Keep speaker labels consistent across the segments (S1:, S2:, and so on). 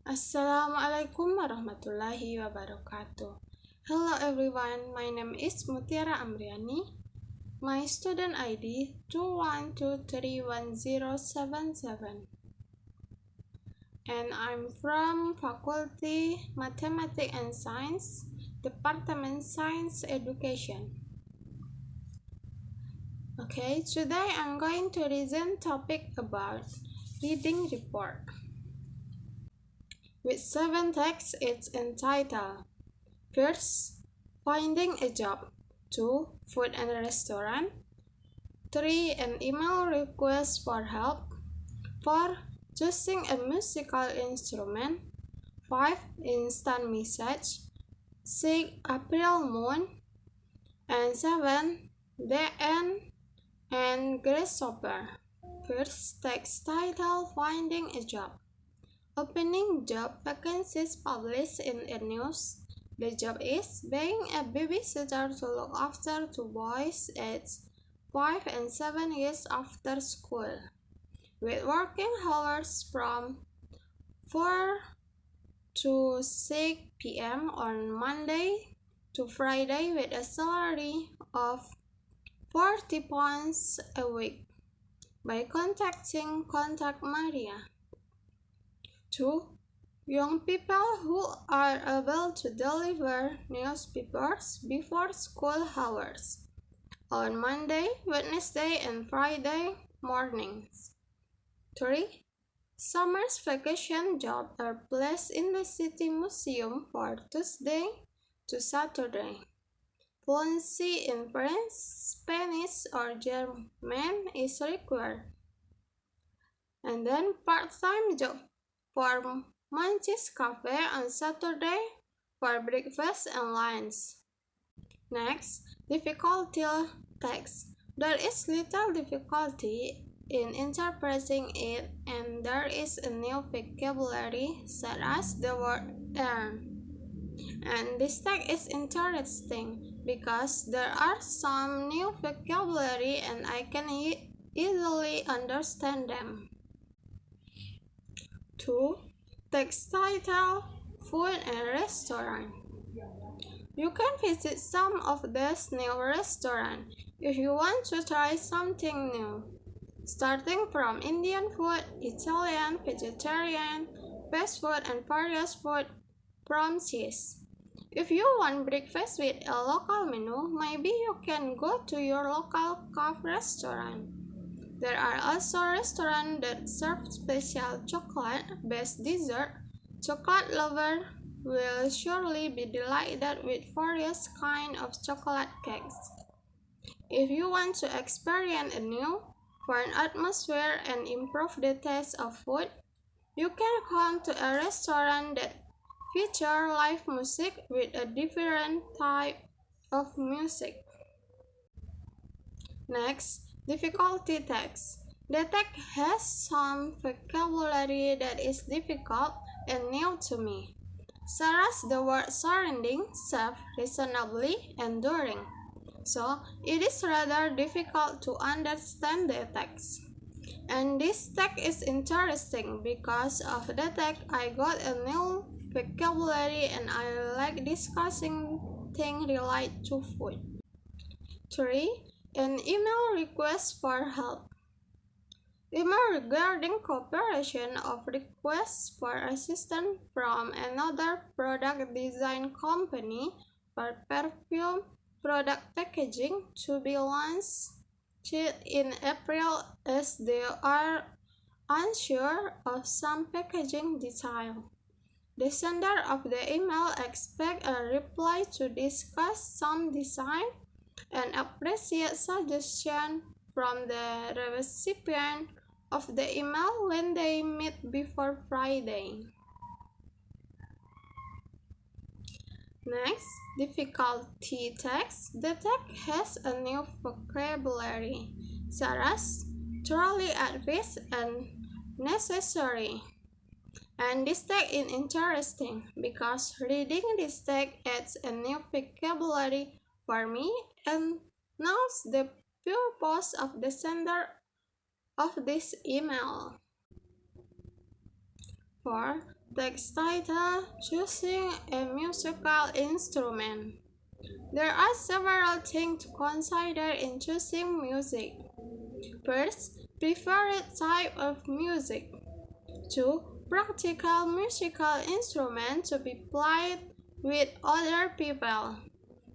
S1: Assalamualaikum warahmatullahi wabarakatuh. Hello everyone, my name is Mutiara Amriani. My student ID 212310077. And I'm from Faculty Mathematics and Science, Department Science Education. Okay, today I'm going to present topic about reading report. With 7 texts, it's entitled First, finding a job. 2. Food and restaurant. 3. An email request for help. 4. Choosing a musical instrument. 5. Instant message. 6. April moon. And 7. The end and grasshopper. First, text title, finding a job. Opening job vacancies published in a news. The job is being a babysitter to look after 2 boys aged 5 and 7 years after school, with working hours from 4 to 6 p.m. on Monday to Friday with a salary of £40 a week. By contacting Contact Maria. 2. Young people who are able to deliver newspapers before school hours on Monday, Wednesday, and Friday mornings. 3. Summer's vacation jobs are placed in the City Museum for Tuesday to Saturday. Fluency in French, Spanish, or German is required. And then part-time job for Munchies Cafe on Saturday for breakfast and lunch. Next, difficulty text. There is little difficulty in interpreting it, and there is a new vocabulary such as the word earn. And this text is interesting because there are some new vocabulary and I can easily understand them. 2. Text title, Food and Restaurant. You can visit some of these new restaurants if you want to try something new, starting from Indian food, Italian, vegetarian, fast food, and various food from cheese. If you want breakfast with a local menu, maybe you can go to your local cafe restaurant. There are also restaurants that serve special chocolate-based dessert. Chocolate lovers will surely be delighted with various kinds of chocolate cakes. If you want to experience a new, fun atmosphere and improve the taste of food, you can come to a restaurant that features live music with a different type of music. Next, difficulty text. The text has some vocabulary that is difficult and new to me, such as the word surrounding, safe, reasonably, and during. So, it is rather difficult to understand the text. And this text is interesting because of the text I got a new vocabulary and I like discussing things related to food. 3. An email request for help. Email regarding cooperation of requests for assistance from another product design company for perfume product packaging to be launched in April as they are unsure of some packaging detail. The sender of the email expects a reply to discuss some design and appreciate suggestions from the recipient of the email when they meet before Friday. Next, difficulty text. The text has a new vocabulary, such as thoroughly advised and necessary. And this text is interesting because reading this text adds a new vocabulary for me and knows the purpose of the sender of this email. 4. Text title: Choosing a musical instrument. There are several things to consider in choosing music. First, preferred type of music. 2. Practical musical instrument to be played with other people.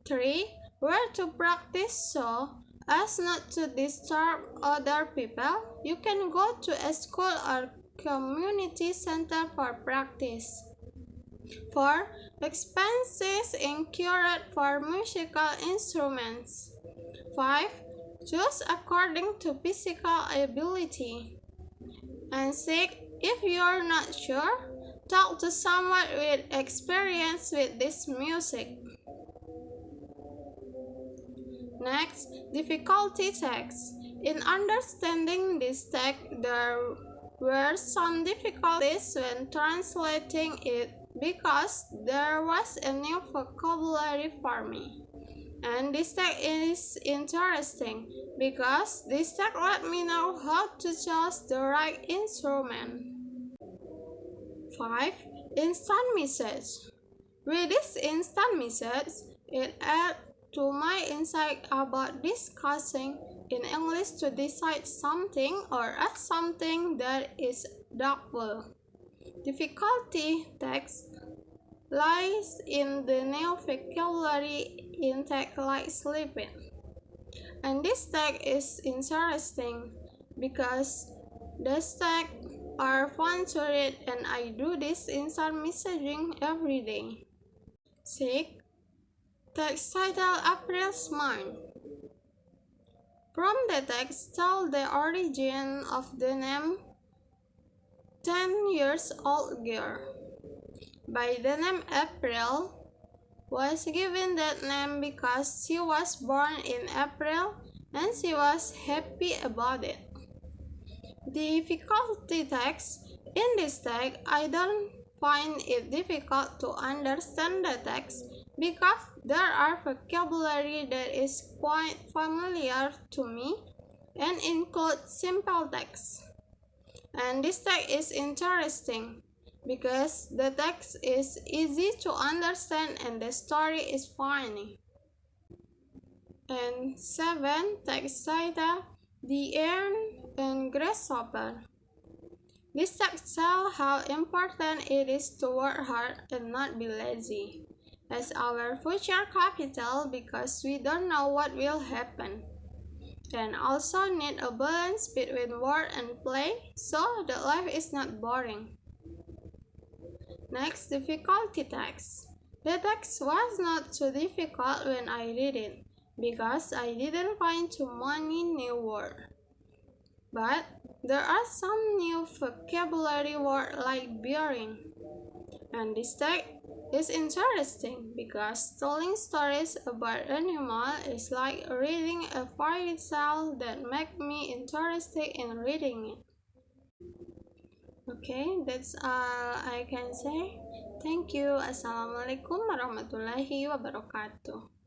S1: 3. Where to practice so as not to disturb other people. You can go to a school or community center for practice. 4. Expenses incurred for musical instruments. 5. Choose according to physical ability. And 6. If you're not sure, talk to someone with experience with this music. Next, difficulty text. In understanding this text, there were some difficulties when translating it because there was a new vocabulary for me. And this text is interesting because this text let me know how to choose the right instrument. 5. Instant message. With this instant message, it adds to my insight about discussing in English to decide something or ask something that is doubtful. Difficulty text lies in the new vocabulary in text like sleeping. And this text is interesting because the text are fun to read and I do this instant messaging every day. 6. Text title: April's Mind. From the text tell the origin of the name 10-year-old girl. By the name April was given that name because she was born in April and she was happy about it. Difficulty text. In this text, I don't find it difficult to understand the text because there are vocabulary that is quite familiar to me and include simple text. And this text is interesting because the text is easy to understand and the story is funny. And 7. Text title: The Ant and Grasshopper. This text tells how important it is to work hard and not be lazy as our future capital because we don't know what will happen. And also need a balance between work and play so that life is not boring. Next, difficulty text. The text was not too difficult when I read it because I didn't find too many new words. But there are some new vocabulary words like bearing. And this text is interesting because telling stories about animals is like reading a fairy tale that makes me interested in reading it. Okay, that's all I can say. Thank you. Assalamualaikum warahmatullahi wabarakatuh.